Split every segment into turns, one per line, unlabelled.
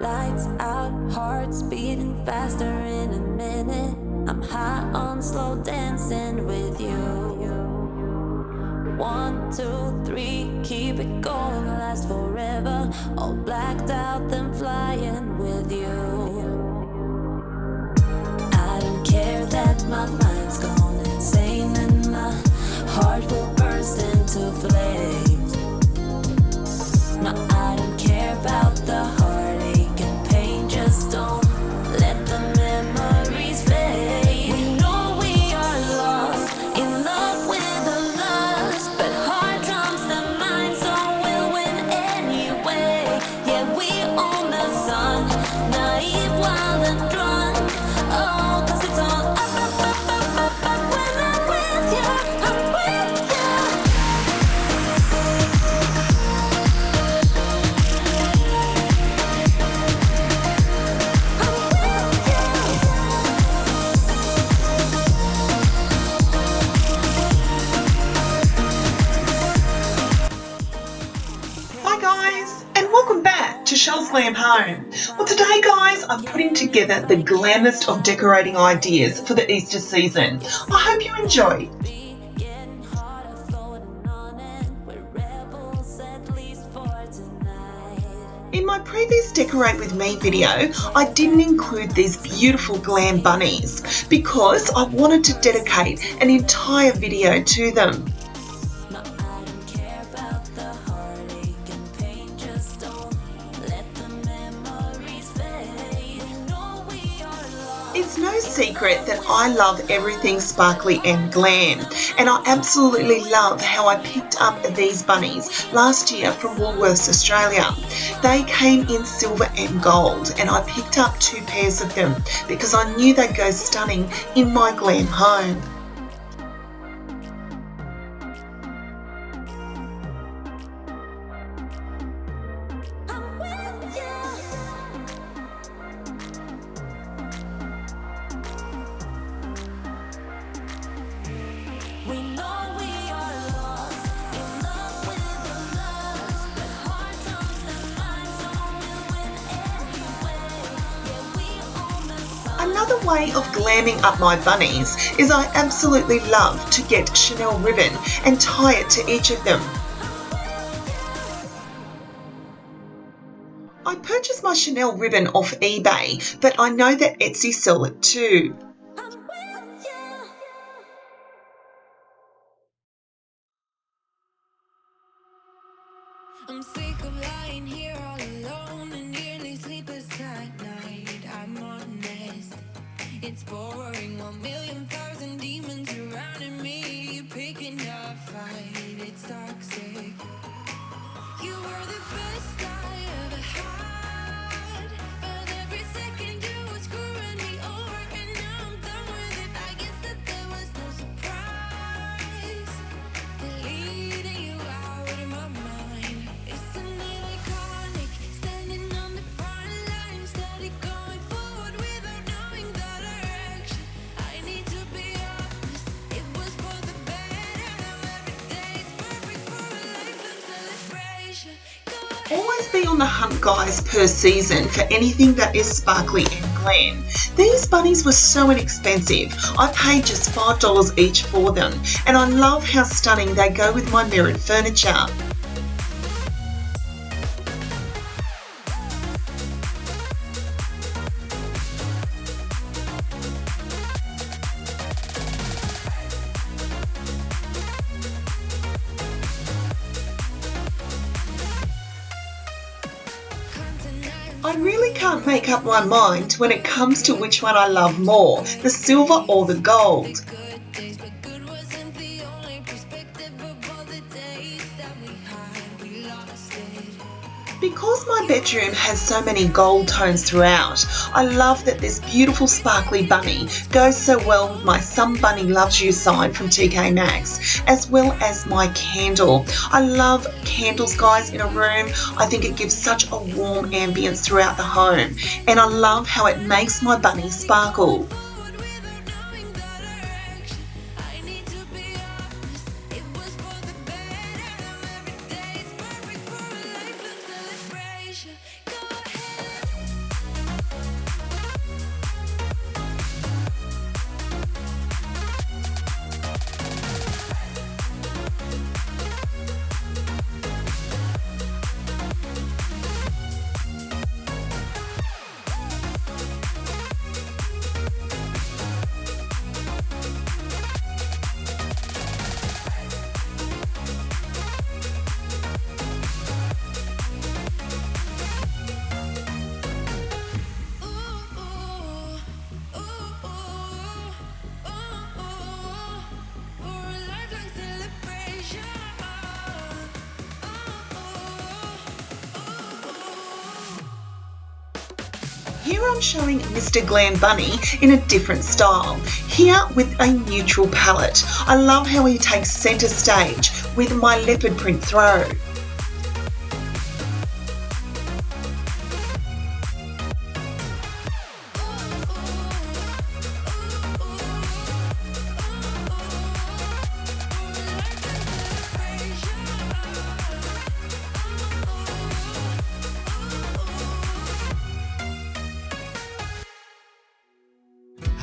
Lights out, hearts beating faster in a minute. I'm high on slow dancing with you. 1, 2, 3, keep it going, last forever. All blacked out, then flying with you. I don't care that my mind's gone insane and my heart will burst into flames. No, I don't care about the heartache and pain, just don't let the memories fade. We know we are lost, in love with the lust, but heart trumps the mind, so we'll win anyway. Yeah, we own the sun, naive, wild and drunk. Oh, 'cause it's all up when I'm with you, I'm with you.
Hi guys, and welcome back to Chellesglamhome. Well, today guys, I'm putting together the glammest of decorating ideas for the Easter season. I hope you enjoy. In my previous Decorate With Me video, I didn't include these beautiful glam bunnies because I wanted to dedicate an entire video to them. It's no secret that I love everything sparkly and glam, and I absolutely love how I picked up these bunnies last year from Woolworths Australia. They came in silver and gold, and I picked up 2 pairs of them because I knew they'd go stunning in my glam home. Another way of glamming up my bunnies is I absolutely love to get Chanel ribbon and tie it to each of them. I purchased my Chanel ribbon off eBay, but I know that Etsy sell it too.
I'm sick of lying here all alone and nearly sleepless at night. I'm honest, it's boring. 1,000,000 demons surrounding me, picking a fight. It's toxic. You were the best I ever had, but every second you were screwing me over, and now I'm done with it. I guess that there was no surprise. Deleting you out of my mind. Isn't it iconic? Standing on the front line, steady going forward without knowing the direction. I need to be honest, it was for the better. Every day is perfect for a lifelong celebration.
Always be on the hunt, guys, per season for anything that is sparkly and glam. These bunnies were so inexpensive. I paid just $5 each for them, and I love how stunning they go with my mirrored furniture. I really can't make up my mind when it comes to which one I love more, the silver or the gold.
Good days, but good wasn't the only perspective of all the days that we had. We lost it.
Because my bedroom has so many gold tones throughout, I love that this beautiful sparkly bunny goes so well with my Some Bunny Loves You sign from TK Maxx, as well as my candle. I love candles, guys, in a room. I think it gives such a warm ambience throughout the home, and I love how it makes my bunny sparkle. here I'm showing Mr. Glam Bunny in a different style, here with a neutral palette. I love how he takes centre stage with my leopard print throw.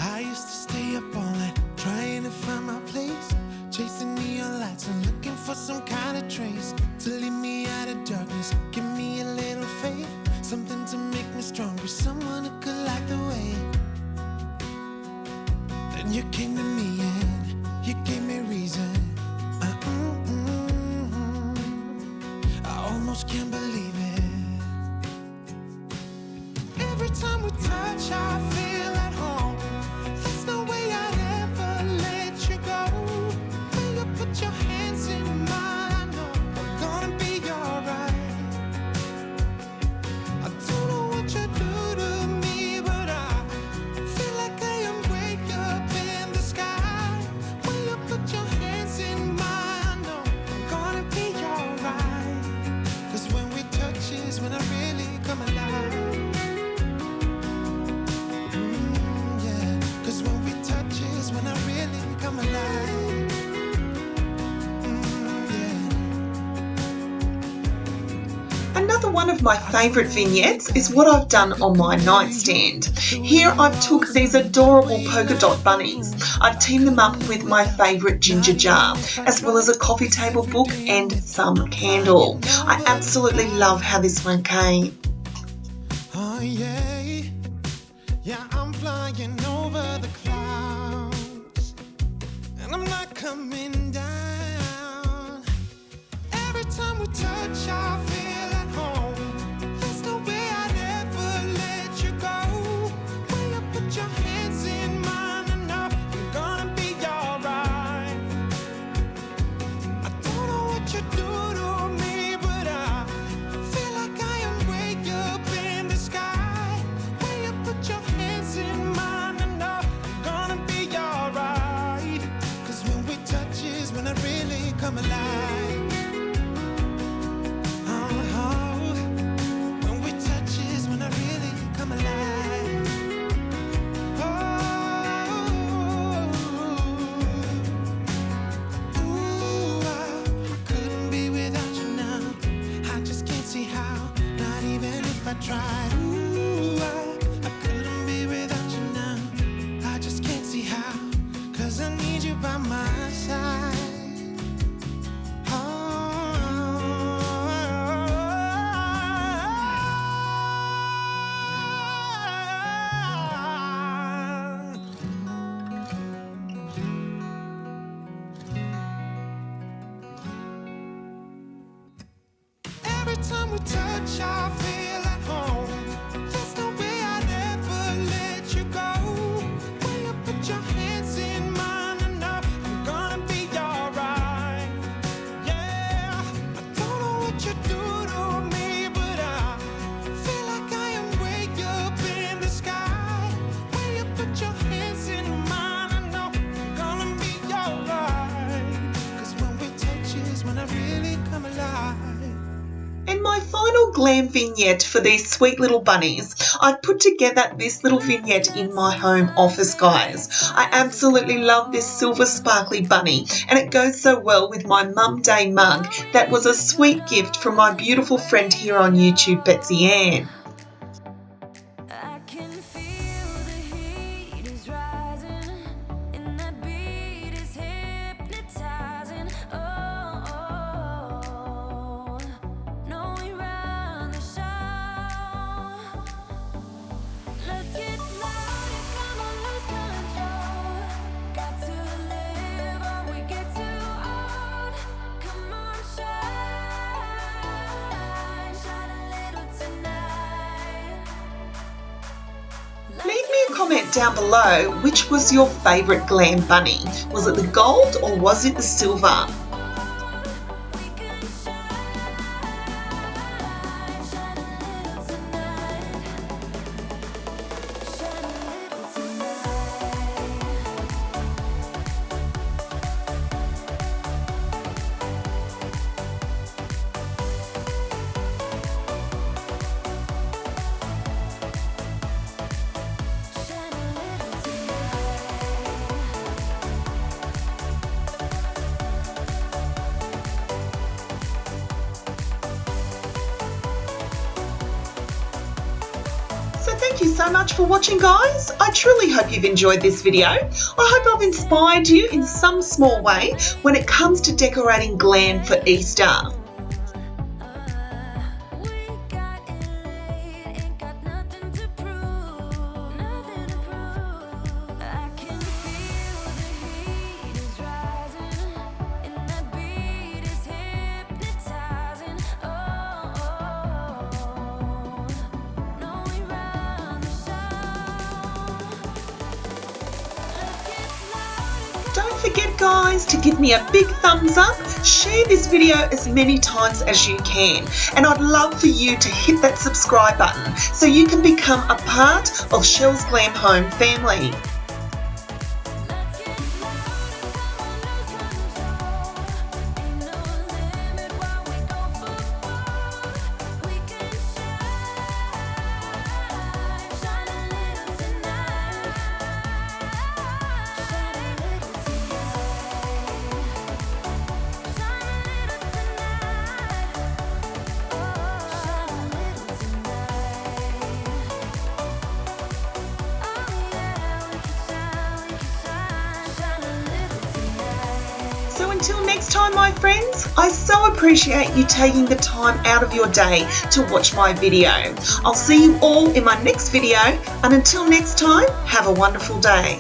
I used to stay up all night trying to find my place, chasing neon lights and looking for some kind of trace to lead me out of darkness. Give me a little faith, something to make me stronger, someone who could light the way. Then you came to me and you gave me reason. I almost can't believe it. Every time we touch, I feel at home. There's no way I'd ever let you go. When you put your hands in mine, I know I'm gonna be alright. I don't know what you do to me, but I feel like I am way up in the sky. When you put your hands in mine, I know I'm gonna be alright. 'Cause when we touch is when I really come alive. When we touch is when I really come alive.
Another one of my favourite vignettes is what I've done on my nightstand. Here I've took these adorable polka dot bunnies. I've teamed them up with my favourite ginger jar, as well as a coffee table book and some candle. I absolutely love how this one came.
Oh yeah, yeah, I'm flying over the clouds, and I'm not coming down. Every time we touch, I feel at home. There's no way I'd ever let you go. When you put your hands in mine, I know I'm gonna be alright. I don't know what you do to me, but I feel like I am way up in the sky. When you put your hands in mine, I know I'm gonna be alright. 'Cause when we touch is when I really come alive. When we touch is when I really come alive. I couldn't be without you now. I just can't see how, not even if I tried. I couldn't be without you now. I just can't see how, 'cause I need you by my side. Every time we touch, I feel at home. There's no way I'd ever let you go. When you put your hands in mine, I know I'm gonna be alright. Yeah, I don't know what you do to me, but I feel like I am way up in the sky. When you put your hands in mine, I know I'm gonna be alright. 'Cause when we touch is when I really come alive.
And my final glam vignette for these sweet little bunnies, I put together this little vignette in my home office, guys. I absolutely love this silver sparkly bunny, and it goes so well with my Mum Day mug that was a sweet gift from my beautiful friend here on YouTube, Betsy Ann.
I can feel the heat is rising, and the beat is hypnotizing. Oh, no, we run the show. Let's get louder, come on, lose control. Got to live or we get too old. Come on, shine, shine a little tonight.
Leave me a comment down below, which was your favourite glam bunny? Was it the gold or was it the silver?
We can shine, shine a little tonight.
thank you so much for watching, guys. I truly hope you've enjoyed this video. I hope I've inspired you in some small way when it comes to decorating glam for Easter. Don't forget, guys, to give me a big thumbs up, share this video as many times as you can, and I'd love for you to hit that subscribe button so you can become a part of Chellesglamhome family. So until next time, my friends, I so appreciate you taking the time out of your day to watch my video. I'll see you all in my next video, and until next time, have a wonderful day.